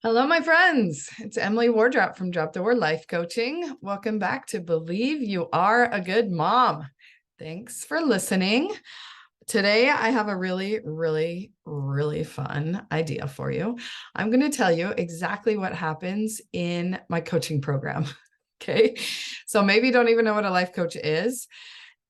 Hello, my friends. It's Emily Wardrop from Drop the Word Life Coaching. Welcome back to Believe You Are a Good Mom. Thanks for listening. Today, I have a really fun idea for you. I'm going to tell you exactly what happens in my coaching program. Okay. So maybe you don't even know what a life coach is.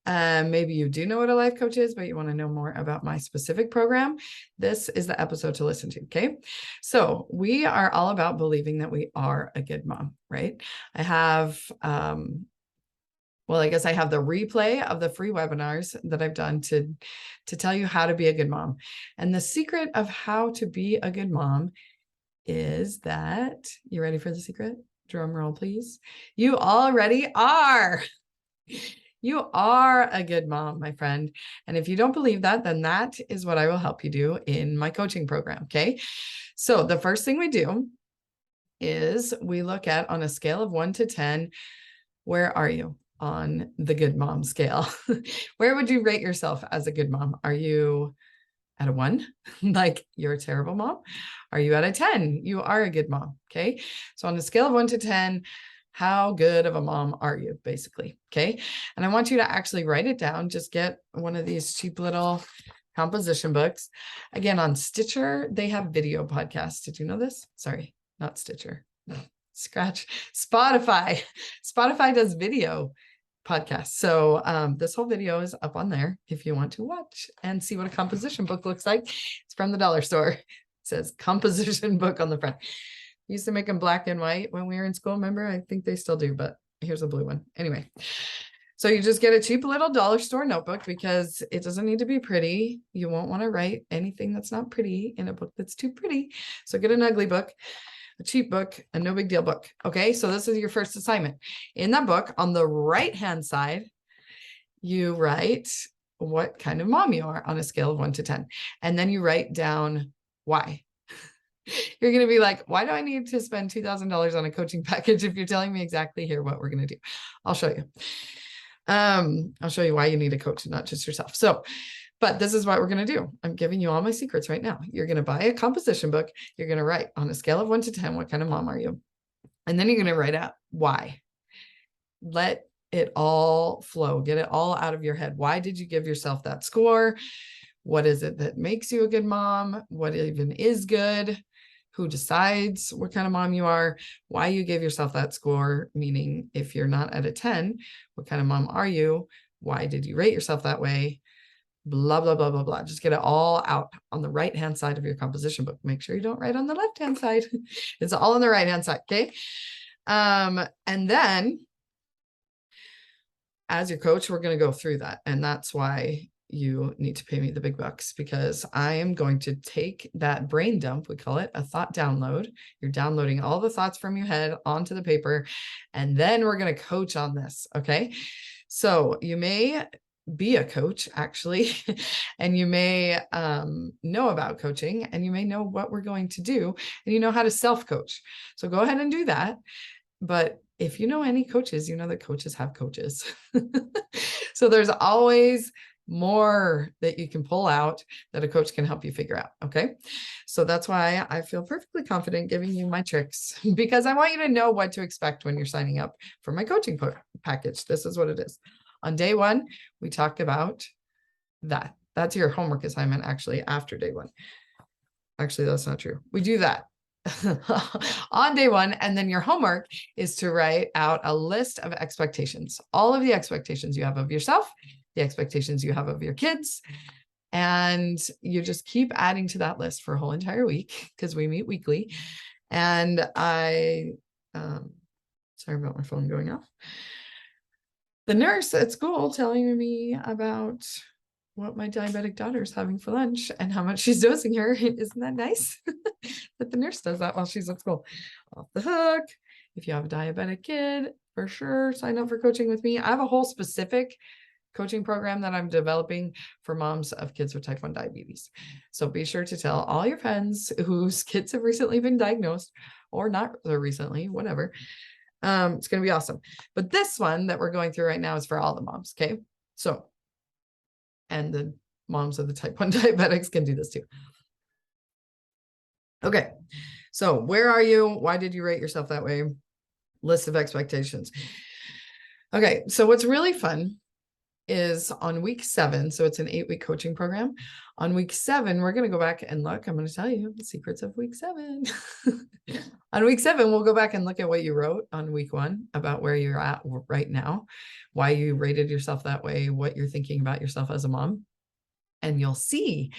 Maybe you do know what a life coach is, but you want to know more about my specific program. This is the episode to listen to. Okay. So we are all about believing that we are a good mom, right? I have, I guess I have the replay of the free webinars that I've done to tell you how to be a good mom. And the secret of how to be a good mom is that, you ready for the secret? Drum roll, please. You already are. You are a good mom, my friend. And if you don't believe that, then that is what I will help you do in my coaching program. Okay. So the first thing we do is we look at, on a scale of 1 to 10, where are you on the good mom scale? Where would you rate yourself as a good mom? Are you at a 1? Like you're a terrible mom? Are you at a 10? You are a good mom. Okay. So on a scale of 1 to 10, how good of a mom are you, basically? Okay. And I want you to actually write it down. Just get one of these cheap little composition books. Again, on Stitcher, they have video podcasts. Did you know this? Sorry, not Stitcher. Scratch. Spotify. Spotify does video podcasts. So this whole video is up on there if you want to watch and see what a composition book looks like. It's from the dollar store. It says composition book on the front. Used to make them black and white when we were in school. Remember? I think they still do, but here's a blue one. Anyway, so you just get a cheap little dollar store notebook because it doesn't need to be pretty. You won't want to write anything that's not pretty in a book that's too pretty. So get an ugly book, a cheap book, a no big deal book. Okay, so this is your first assignment. In that book, on the right-hand side, you write what kind of mom you are on a scale of 1 to 10. And then you write down why. You're going to be like, why do I need to spend $2,000 on a coaching package if you're telling me exactly here what we're going to do? I'll show you. I'll show you why you need a coach, not just yourself. So, but this is what we're going to do. I'm giving you all my secrets right now. You're going to buy a composition book. You're going to write on a scale of 1 to 10, what kind of mom are you? And then you're going to write out why. Let it all flow. Get it all out of your head. Why did you give yourself that score? What is it that makes you a good mom? What even is good? Who decides what kind of mom you are? Why you gave yourself that score? Meaning, if you're not at a 10, what kind of mom are you? Why did you rate yourself that way? Blah, blah, blah, blah, blah. Just get it all out on the right-hand side of your composition book. Make sure you don't write on the left-hand side. It's all on the right-hand side, okay? And then, as your coach, we're going to go through that. And that's why you need to pay me the big bucks, because I am going to take that brain dump, we call it a thought download. You're downloading all the thoughts from your head onto the paper, and then we're going to coach on this. Okay. So you may be a coach actually, and you may know about coaching, and you may know what we're going to do, and you know how to self-coach. So go ahead and do that. But if you know any coaches, you know that coaches have coaches. So there's always more that you can pull out that a coach can help you figure out. Okay. So that's why I feel perfectly confident giving you my tricks, because I want you to know what to expect when you're signing up for my coaching package. This is what it is. On day 1, we talked about that. That's your homework assignment, actually, after day 1. Actually, that's not true. We do that on day 1, and then your homework is to write out a list of expectations, all of the expectations you have of yourself, the expectations you have of your kids, and you just keep adding to that list for a whole entire week, because we meet weekly. And sorry about my phone going off. The nurse at school telling me about what my diabetic daughter is having for lunch and how much she's dosing her. Isn't that nice? That the nurse does that while she's at school. Off the hook. If you have a diabetic kid, for sure, sign up for coaching with me. I have a whole specific coaching program that I'm developing for moms of kids with type 1 diabetes. So be sure to tell all your friends whose kids have recently been diagnosed, or not so recently, whatever. It's going to be awesome. But this one that we're going through right now is for all the moms. Okay. So, and the moms of the type 1 diabetics can do this too. Okay. So where are you? Why did you rate yourself that way? List of expectations. Okay. So what's really fun is on week 7. So it's an 8-week coaching program. On week 7, we're going to go back and look. I'm going to tell you the secrets of week 7. On week 7, we'll go back and look at what you wrote on week 1 about where you're at right now, why you rated yourself that way, what you're thinking about yourself as a mom. And you'll see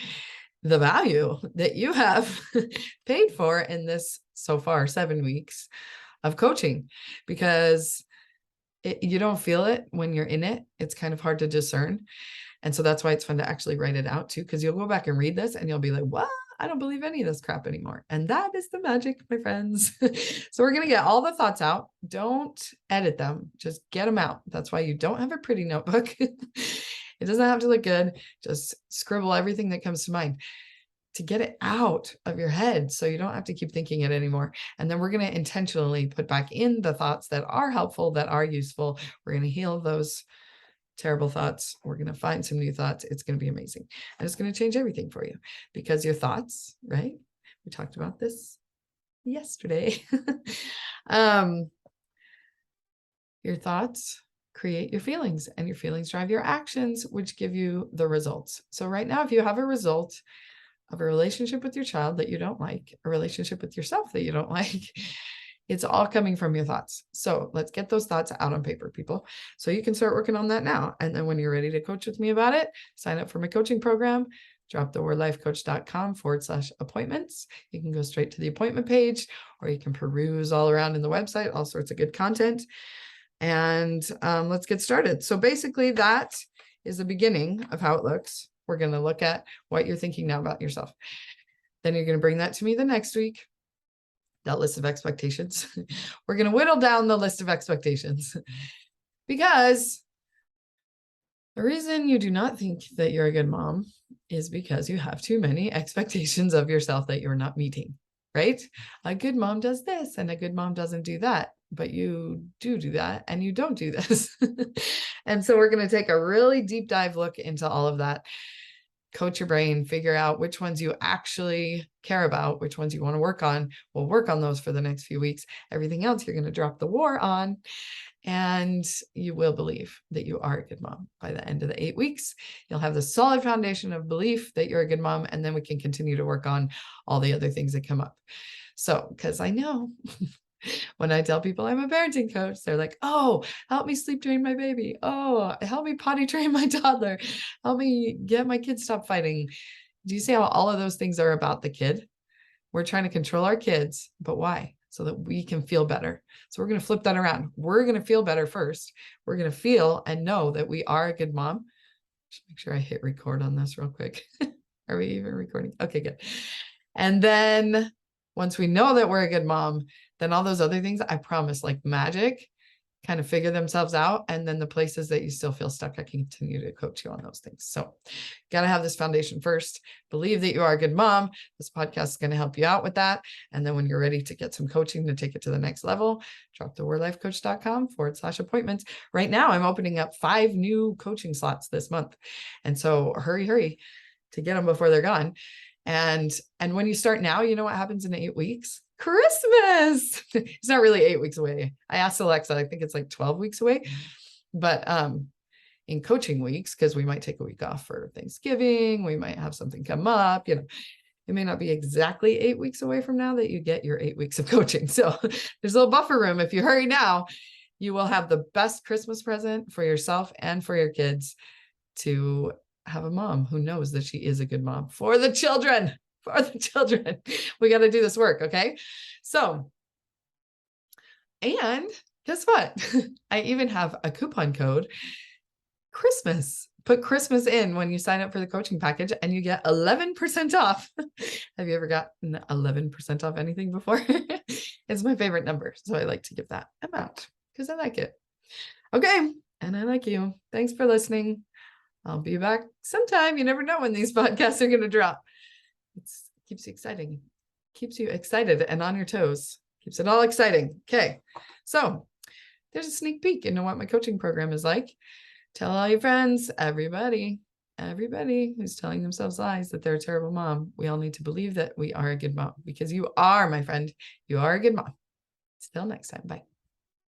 the value that you have paid for in this so far 7 weeks of coaching, because you don't feel it when you're in it. It's kind of hard to discern. And so that's why it's fun to actually write it out too, because you'll go back and read this and you'll be like, what? I don't believe any of this crap anymore. And that is the magic, my friends. So we're going to get all the thoughts out. Don't edit them. Just get them out. That's why you don't have a pretty notebook. It doesn't have to look good. Just scribble everything that comes to mind to get it out of your head so you don't have to keep thinking it anymore. And then we're going to intentionally put back in the thoughts that are helpful, that are useful. We're going to heal those terrible thoughts. We're going to find some new thoughts. It's going to be amazing. And it's going to change everything for you, because your thoughts, right? We talked about this yesterday. Your thoughts create your feelings, and your feelings drive your actions, which give you the results. So right now, if you have a result of a relationship with your child that you don't like, a relationship with yourself that you don't like, it's all coming from your thoughts. So let's get those thoughts out on paper, people. So you can start working on that now. And then when you're ready to coach with me about it, sign up for my coaching program, dropthewordlifecoach.com/appointments. You can go straight to the appointment page, or you can peruse all around in the website, all sorts of good content. And let's get started. So basically that is the beginning of how it looks. We're going to look at what you're thinking now about yourself. Then you're going to bring that to me the next week, that list of expectations. We're going to whittle down the list of expectations, because the reason you do not think that you're a good mom is because you have too many expectations of yourself that you're not meeting, right? A good mom does this and a good mom doesn't do that, but you do that and you don't do this. And so we're going to take a really deep dive look into all of that. Coach your brain, figure out which ones you actually care about, which ones you want to work on. We'll work on those for the next few weeks. Everything else you're going to drop the war on, and you will believe that you are a good mom. By the end of the 8 weeks, you'll have the solid foundation of belief that you're a good mom, and then we can continue to work on all the other things that come up. So, because I know when I tell people I'm a parenting coach, they're like, oh, help me sleep train my baby. Oh, help me potty train my toddler. Help me get my kids stop fighting. Do you see how all of those things are about the kid? We're trying to control our kids, but why? So that we can feel better. So we're going to flip that around. We're going to feel better first. We're going to feel and know that we are a good mom. Just make sure I hit record on this real quick. Are we even recording? Okay, good. And then once we know that we're a good mom, then all those other things, I promise, like magic, kind of figure themselves out. And then the places that you still feel stuck, I can continue to coach you on those things. So got to have this foundation first. Believe that you are a good mom. This podcast is going to help you out with that. And then when you're ready to get some coaching to take it to the next level, dropthewordlifecoach.com/appointments. Right now, I'm opening up 5 new coaching slots this month. And so hurry to get them before they're gone. And when you start now, you know what happens in 8 weeks? Christmas. It's not really 8 weeks away. I asked Alexa, I think it's like 12 weeks away. But in coaching weeks, because we might take a week off for Thanksgiving, we might have something come up, it may not be exactly 8 weeks away from now that you get your 8 weeks of coaching. So there's a little buffer room. If you hurry now, you will have the best Christmas present for yourself and for your kids, to have a mom who knows that she is a good mom for the children. We got to do this work. Okay. So, and guess what? I even have a coupon code, Christmas. Put Christmas in when you sign up for the coaching package and you get 11% off. Have you ever gotten 11% off anything before? It's my favorite number. So I like to give that amount because I like it. Okay. And I like you. Thanks for listening. I'll be back sometime. You never know when these podcasts are going to drop. It keeps you exciting, keeps you excited and on your toes, keeps it all exciting. Okay. So there's a sneak peek into what my coaching program is like. Tell all your friends, everybody. everybody who's telling themselves lies that they're a terrible mom, we all need to believe that we are a good mom because you are, my friend. You are a good mom. Till next time. Bye.